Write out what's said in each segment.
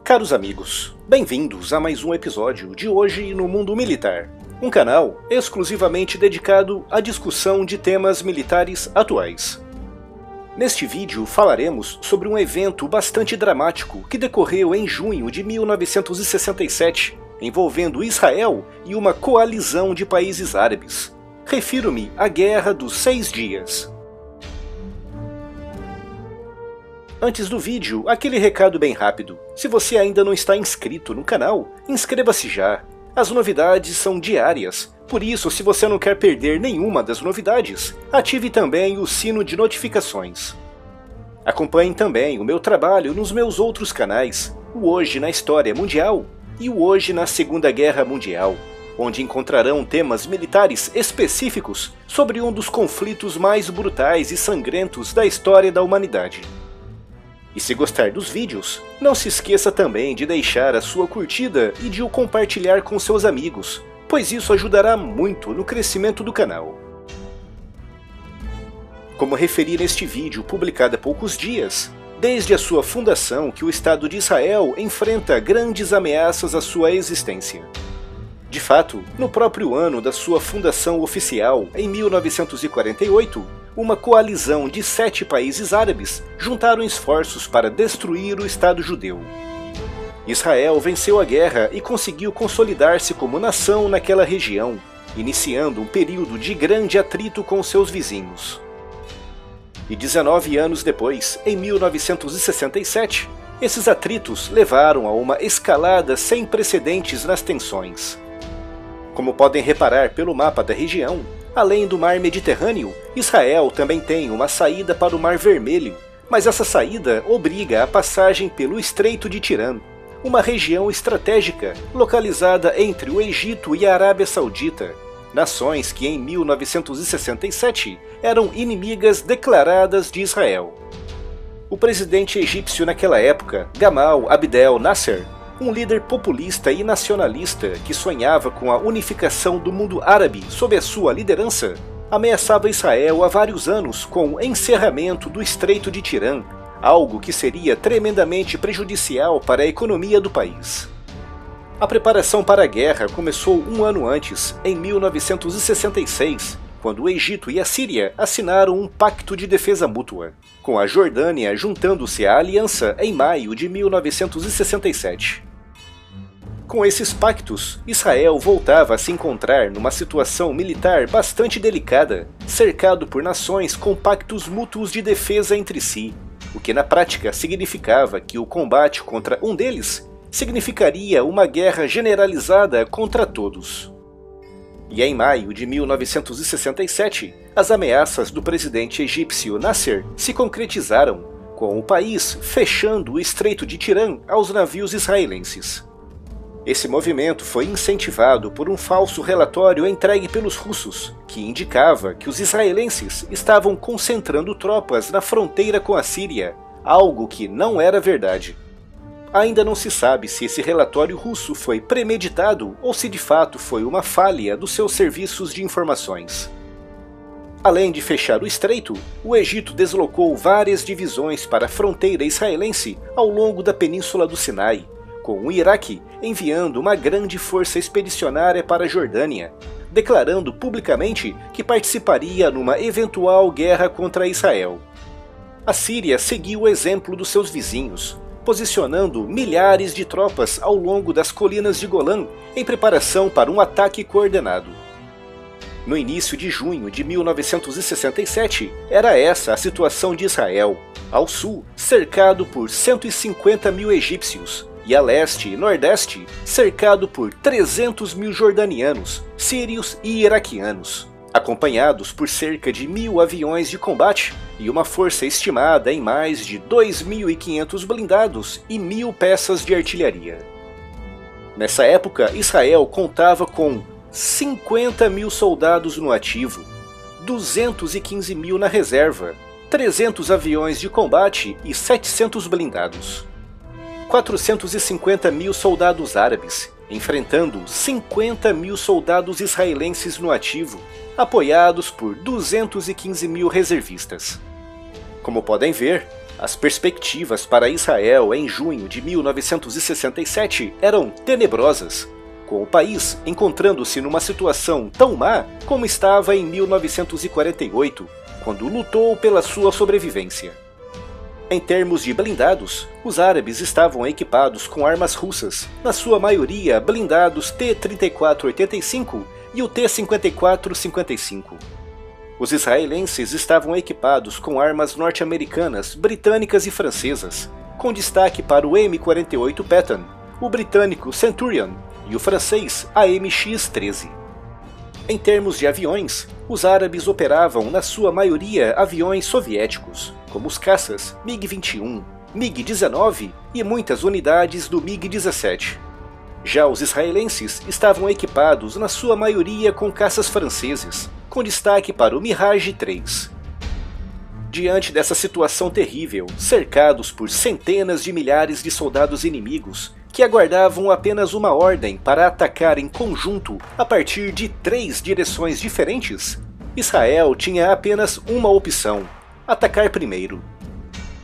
Caros amigos, bem-vindos a mais um episódio de Hoje no Mundo Militar, um canal exclusivamente dedicado à discussão de temas militares atuais. Neste vídeo falaremos sobre um evento bastante dramático que decorreu em junho de 1967, envolvendo Israel e uma coalizão de países árabes. Refiro-me à Guerra dos 6 Dias. Antes do vídeo, aquele recado bem rápido. Se você ainda não está inscrito no canal, inscreva-se já. As novidades são diárias, por isso, se você não quer perder nenhuma das novidades, ative também o sino de notificações. Acompanhe também o meu trabalho nos meus outros canais, o Hoje na História Mundial e o Hoje na Segunda Guerra Mundial, onde encontrarão temas militares específicos sobre um dos conflitos mais brutais e sangrentos da história da humanidade. E se gostar dos vídeos, não se esqueça também de deixar a sua curtida e de o compartilhar com seus amigos, pois isso ajudará muito no crescimento do canal. Como referi neste vídeo publicado há poucos dias, desde a sua fundação que o Estado de Israel enfrenta grandes ameaças à sua existência. De fato, no próprio ano da sua fundação oficial, em 1948, uma coalizão de 7 países árabes juntaram esforços para destruir o Estado judeu. Israel venceu a guerra e conseguiu consolidar-se como nação naquela região, iniciando um período de grande atrito com seus vizinhos. E 19 anos depois, em 1967, esses atritos levaram a uma escalada sem precedentes nas tensões. Como podem reparar pelo mapa da região, além do Mar Mediterrâneo, Israel também tem uma saída para o Mar Vermelho, mas essa saída obriga a passagem pelo Estreito de Tirã, uma região estratégica localizada entre o Egito e a Arábia Saudita, nações que em 1967 eram inimigas declaradas de Israel. O presidente egípcio naquela época, Gamal Abdel Nasser, um líder populista e nacionalista que sonhava com a unificação do mundo árabe sob a sua liderança, ameaçava Israel há vários anos com o encerramento do Estreito de Tirã, algo que seria tremendamente prejudicial para a economia do país. A preparação para a guerra começou um ano antes, em 1966, quando o Egito e a Síria assinaram um pacto de defesa mútua, com a Jordânia juntando-se à aliança em maio de 1967. Com esses pactos, Israel voltava a se encontrar numa situação militar bastante delicada, cercado por nações com pactos mútuos de defesa entre si, o que na prática significava que o combate contra um deles significaria uma guerra generalizada contra todos. E em maio de 1967, as ameaças do presidente egípcio Nasser se concretizaram, com o país fechando o Estreito de Tirã aos navios israelenses. Esse movimento foi incentivado por um falso relatório entregue pelos russos, que indicava que os israelenses estavam concentrando tropas na fronteira com a Síria, algo que não era verdade. Ainda não se sabe se esse relatório russo foi premeditado ou se de fato foi uma falha dos seus serviços de informações. Além de fechar o estreito, o Egito deslocou várias divisões para a fronteira israelense ao longo da península do Sinai, com o Iraque enviando uma grande força expedicionária para a Jordânia, declarando publicamente que participaria numa eventual guerra contra Israel. A Síria seguiu o exemplo dos seus vizinhos, posicionando milhares de tropas ao longo das colinas de Golã em preparação para um ataque coordenado. No início de junho de 1967, era essa a situação de Israel, ao sul, cercado por 150 mil egípcios, e a leste e nordeste, cercado por 300 mil jordanianos, sírios e iraquianos, acompanhados por cerca de 1.000 aviões de combate e uma força estimada em mais de 2.500 blindados e 1.000 peças de artilharia. Nessa época, Israel contava com 50 mil soldados no ativo, 215 mil na reserva, 300 aviões de combate e 700 blindados. 450 mil soldados árabes, enfrentando 50 mil soldados israelenses no ativo, apoiados por 215 mil reservistas. Como podem ver, as perspectivas para Israel em junho de 1967 eram tenebrosas, com o país encontrando-se numa situação tão má como estava em 1948, quando lutou pela sua sobrevivência. Em termos de blindados, os árabes estavam equipados com armas russas, na sua maioria blindados T-34-85 e o T-54-55. Os israelenses estavam equipados com armas norte-americanas, britânicas e francesas, com destaque para o M48 Patton, o britânico Centurion e o francês AMX-13. Em termos de aviões, os árabes operavam na sua maioria aviões soviéticos, como os caças MiG-21, MiG-19 e muitas unidades do MiG-17. Já os israelenses estavam equipados na sua maioria com caças franceses, com destaque para o Mirage 3. Diante dessa situação terrível, cercados por centenas de milhares de soldados inimigos, que aguardavam apenas uma ordem para atacar em conjunto a partir de 3 direções diferentes, Israel tinha apenas uma opção: atacar primeiro.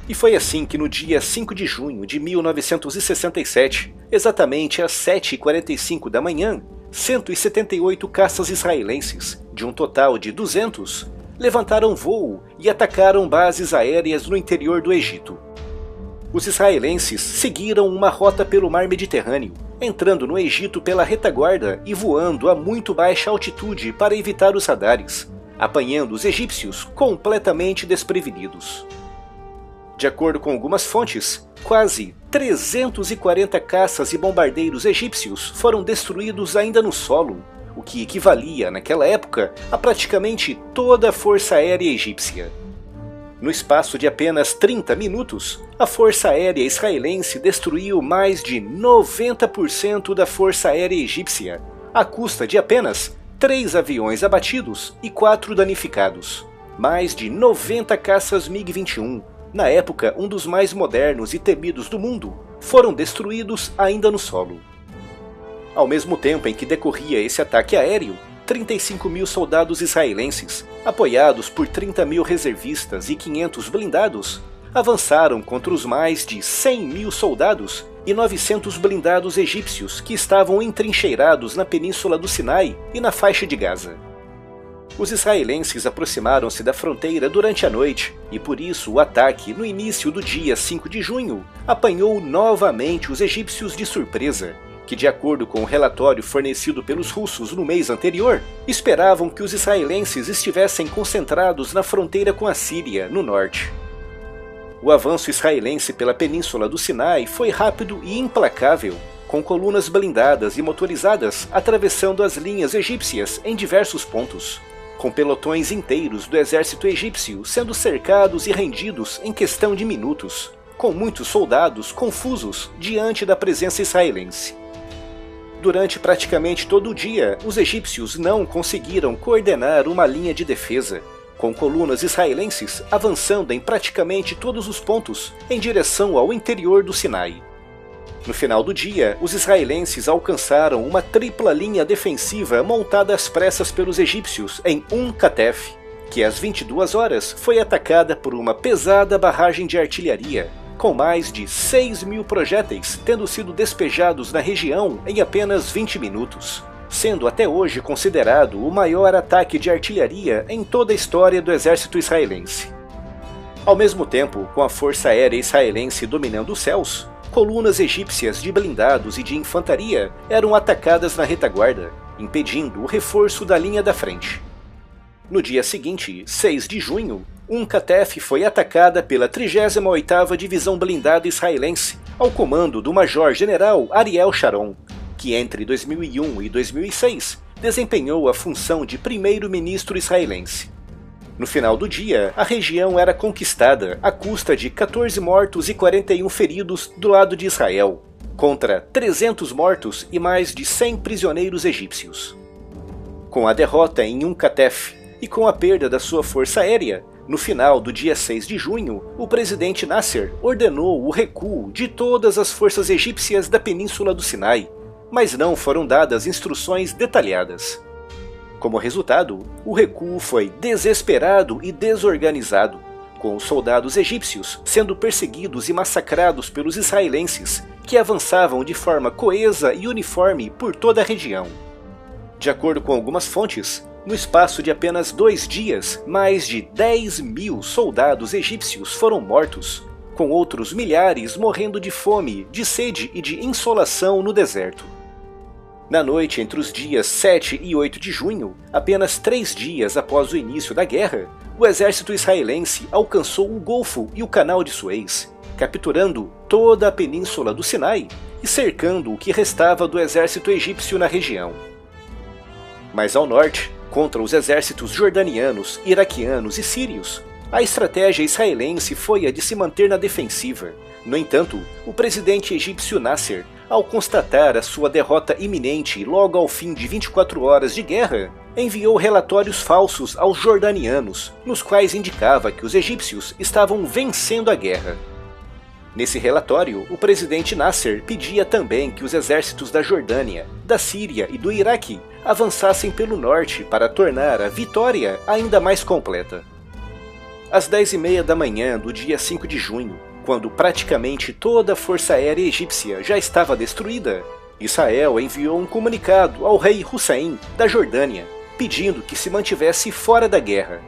E foi assim que no dia 5 de junho de 1967, exatamente às 7h45 da manhã, 178 caças israelenses, de um total de 200, levantaram voo e atacaram bases aéreas no interior do Egito. Os israelenses seguiram uma rota pelo mar Mediterrâneo, entrando no Egito pela retaguarda e voando a muito baixa altitude para evitar os radares, apanhando os egípcios completamente desprevenidos. De acordo com algumas fontes, quase 340 caças e bombardeiros egípcios foram destruídos ainda no solo, o que equivalia, naquela época, a praticamente toda a Força Aérea Egípcia. No espaço de apenas 30 minutos, a Força Aérea Israelense destruiu mais de 90% da Força Aérea Egípcia, à custa de apenas 3 aviões abatidos e 4 danificados. Mais de 90 caças MiG-21, na época um dos mais modernos e temidos do mundo, foram destruídos ainda no solo. Ao mesmo tempo em que decorria esse ataque aéreo, 35 mil soldados israelenses, apoiados por 30 mil reservistas e 500 blindados, avançaram contra os mais de 100 mil soldados e 900 blindados egípcios que estavam entrincheirados na península do Sinai e na faixa de Gaza. Os israelenses aproximaram-se da fronteira durante a noite e por isso o ataque no início do dia 5 de junho apanhou novamente os egípcios de surpresa, que, de acordo com o relatório fornecido pelos russos no mês anterior, esperavam que os israelenses estivessem concentrados na fronteira com a Síria, no norte. O avanço israelense pela península do Sinai foi rápido e implacável, com colunas blindadas e motorizadas atravessando as linhas egípcias em diversos pontos, com pelotões inteiros do exército egípcio sendo cercados e rendidos em questão de minutos, com muitos soldados confusos diante da presença israelense. Durante praticamente todo o dia, os egípcios não conseguiram coordenar uma linha de defesa, com colunas israelenses avançando em praticamente todos os pontos em direção ao interior do Sinai. No final do dia, os israelenses alcançaram uma tripla linha defensiva montada às pressas pelos egípcios em Katef, que às 22 horas foi atacada por uma pesada barragem de artilharia, com mais de 6 mil projéteis tendo sido despejados na região em apenas 20 minutos, sendo até hoje considerado o maior ataque de artilharia em toda a história do exército israelense. Ao mesmo tempo, com a Força Aérea Israelense dominando os céus, colunas egípcias de blindados e de infantaria eram atacadas na retaguarda, impedindo o reforço da linha da frente. No dia seguinte, 6 de junho, Katef foi atacada pela 38ª Divisão Blindada Israelense, ao comando do Major-General Ariel Sharon, que entre 2001 e 2006 desempenhou a função de primeiro-ministro israelense. No final do dia, a região era conquistada à custa de 14 mortos e 41 feridos do lado de Israel, contra 300 mortos e mais de 100 prisioneiros egípcios. Com a derrota em Katef e com a perda da sua força aérea, no final do dia 6 de junho, o presidente Nasser ordenou o recuo de todas as forças egípcias da península do Sinai, mas não foram dadas instruções detalhadas. Como resultado, o recuo foi desesperado e desorganizado, com os soldados egípcios sendo perseguidos e massacrados pelos israelenses, que avançavam de forma coesa e uniforme por toda a região. De acordo com algumas fontes, no espaço de apenas 2 dias, mais de 10.000 soldados egípcios foram mortos, com outros milhares morrendo de fome, de sede e de insolação no deserto. Na noite entre os dias 7 e 8 de junho, apenas 3 dias após o início da guerra, o exército israelense alcançou o Golfo e o Canal de Suez, capturando toda a península do Sinai e cercando o que restava do exército egípcio na região. Mais ao norte, contra os exércitos jordanianos, iraquianos e sírios, a estratégia israelense foi a de se manter na defensiva. No entanto, o presidente egípcio Nasser, ao constatar a sua derrota iminente logo ao fim de 24 horas de guerra, enviou relatórios falsos aos jordanianos, nos quais indicava que os egípcios estavam vencendo a guerra. Nesse relatório, o presidente Nasser pedia também que os exércitos da Jordânia, da Síria e do Iraque avançassem pelo norte para tornar a vitória ainda mais completa. Às 10h30 da manhã do dia 5 de junho, quando praticamente toda a força aérea egípcia já estava destruída, Israel enviou um comunicado ao rei Hussein da Jordânia, pedindo que se mantivesse fora da guerra.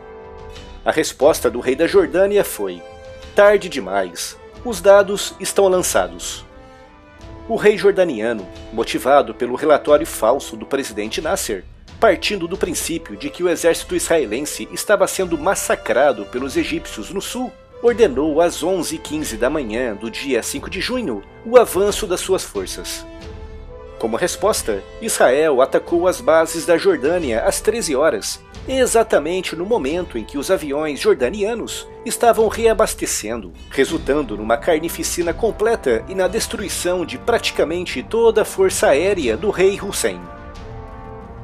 A resposta do rei da Jordânia foi: tarde demais, os dados estão lançados. O rei jordaniano, motivado pelo relatório falso do presidente Nasser, partindo do princípio de que o exército israelense estava sendo massacrado pelos egípcios no sul, ordenou às 11h15 da manhã do dia 5 de junho o avanço das suas forças. Como resposta, Israel atacou as bases da Jordânia às 13 horas, exatamente no momento em que os aviões jordanianos estavam reabastecendo, resultando numa carnificina completa e na destruição de praticamente toda a força aérea do rei Hussein.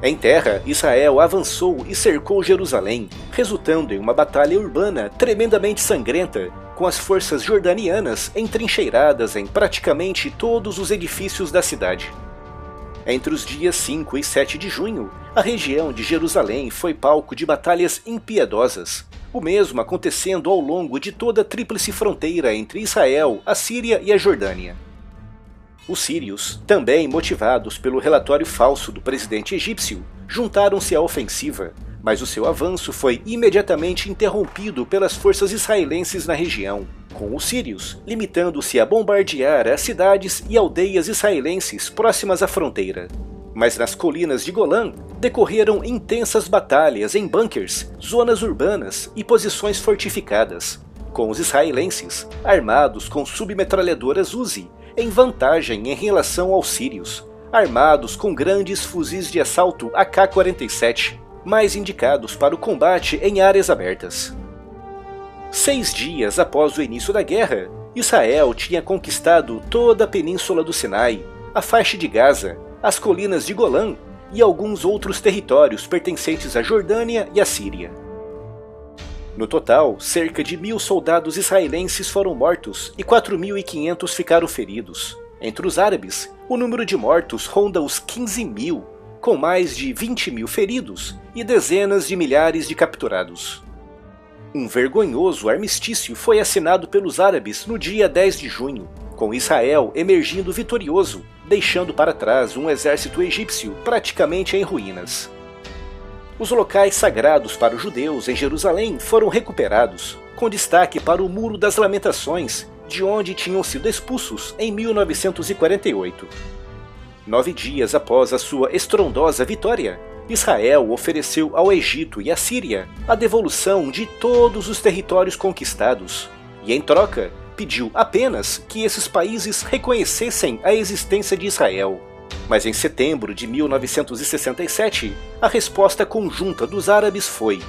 Em terra, Israel avançou e cercou Jerusalém, resultando em uma batalha urbana tremendamente sangrenta, com as forças jordanianas entrincheiradas em praticamente todos os edifícios da cidade. Entre os dias 5 e 7 de junho, a região de Jerusalém foi palco de batalhas impiedosas, o mesmo acontecendo ao longo de toda a tríplice fronteira entre Israel, a Síria e a Jordânia. Os sírios, também motivados pelo relatório falso do presidente egípcio, juntaram-se à ofensiva, mas o seu avanço foi imediatamente interrompido pelas forças israelenses na região, com os sírios limitando-se a bombardear as cidades e aldeias israelenses próximas à fronteira. Mas nas colinas de Golã decorreram intensas batalhas em bunkers, zonas urbanas e posições fortificadas, com os israelenses armados com submetralhadoras Uzi, em vantagem em relação aos sírios, armados com grandes fuzis de assalto AK-47, mais indicados para o combate em áreas abertas. 6 dias após o início da guerra, Israel tinha conquistado toda a península do Sinai, a faixa de Gaza, as colinas de Golã e alguns outros territórios pertencentes à Jordânia e à Síria. No total, cerca de 1.000 soldados israelenses foram mortos e 4.500 ficaram feridos. Entre os árabes, o número de mortos ronda os 15.000, com mais de 20.000 feridos e dezenas de milhares de capturados. Um vergonhoso armistício foi assinado pelos árabes no dia 10 de junho, com Israel emergindo vitorioso, deixando para trás um exército egípcio praticamente em ruínas. Os locais sagrados para os judeus em Jerusalém foram recuperados, com destaque para o Muro das Lamentações, de onde tinham sido expulsos em 1948. 9 dias após a sua estrondosa vitória, Israel ofereceu ao Egito e à Síria a devolução de todos os territórios conquistados, e em troca pediu apenas que esses países reconhecessem a existência de Israel. Mas em setembro de 1967, a resposta conjunta dos árabes foi: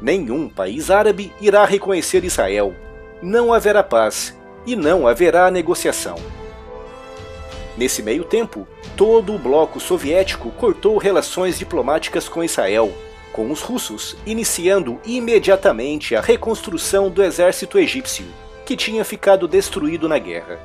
nenhum país árabe irá reconhecer Israel, não haverá paz e não haverá negociação. Nesse meio tempo, todo o bloco soviético cortou relações diplomáticas com Israel, com os russos iniciando imediatamente a reconstrução do exército egípcio, que tinha ficado destruído na guerra.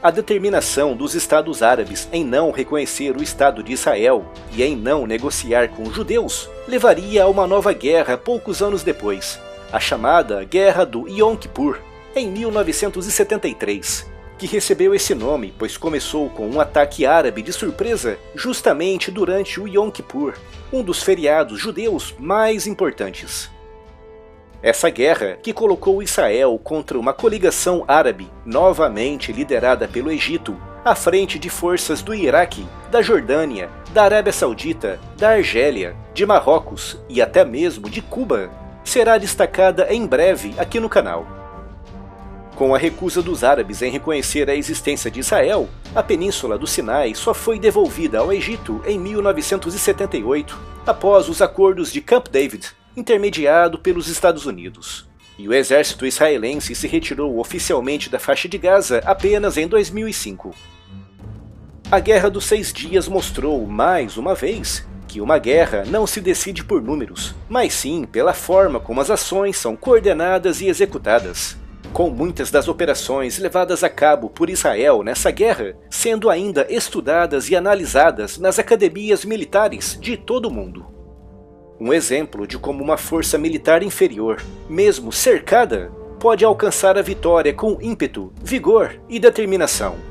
A determinação dos Estados Árabes em não reconhecer o Estado de Israel e em não negociar com os judeus levaria a uma nova guerra poucos anos depois, a chamada Guerra do Yom Kippur, em 1973, que recebeu esse nome pois começou com um ataque árabe de surpresa justamente durante o Yom Kippur, um dos feriados judeus mais importantes. Essa guerra, que colocou Israel contra uma coligação árabe, novamente liderada pelo Egito, à frente de forças do Iraque, da Jordânia, da Arábia Saudita, da Argélia, de Marrocos e até mesmo de Cuba, será destacada em breve aqui no canal. Com a recusa dos árabes em reconhecer a existência de Israel, a Península do Sinai só foi devolvida ao Egito em 1978, após os acordos de Camp David, intermediado pelos Estados Unidos. E o exército israelense se retirou oficialmente da faixa de Gaza apenas em 2005. A Guerra dos 6 Dias mostrou, mais uma vez, que uma guerra não se decide por números, mas sim pela forma como as ações são coordenadas e executadas, com muitas das operações levadas a cabo por Israel nessa guerra sendo ainda estudadas e analisadas nas academias militares de todo o mundo. Um exemplo de como uma força militar inferior, mesmo cercada, pode alcançar a vitória com ímpeto, vigor e determinação.